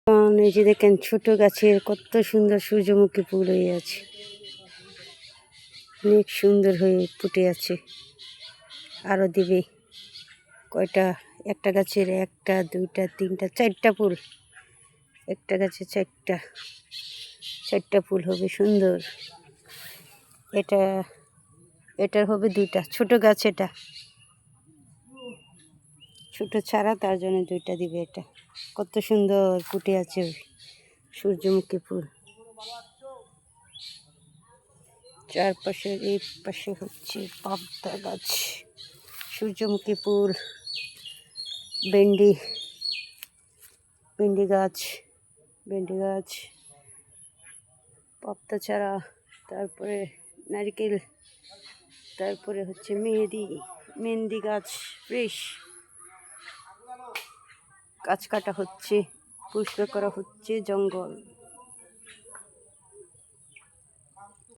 এই যে দেখেন ছোট গাছের কত সুন্দর সূর্যমুখী ফুল হয়ে আছে, অনেক সুন্দর হয়ে ফুটে আছে। আরও দিবে কয়টা, একটা গাছের একটা দুইটা তিনটা চারটা ফুল, একটা গাছে চারটা ফুল হবে সুন্দর। এটার হবে দুইটা, ছোট গাছ, এটা ছোট ছাড়া, তার জন্য দুইটা দিবে। এটা কত সুন্দর ফুটে আছে সূর্যমুখী ফুল। চারপাশে এই পাশে হচ্ছে পাবদা গাছ, সূর্যমুখী ফুল, ভেন্ডি গাছ, পাবদা চারা, তারপরে নারকেল, তারপরে হচ্ছে মেহেন্দি গাছ, ফ্রেশ গাছ কাটা হচ্ছে, পরিষ্কার করা হচ্ছে জঙ্গল।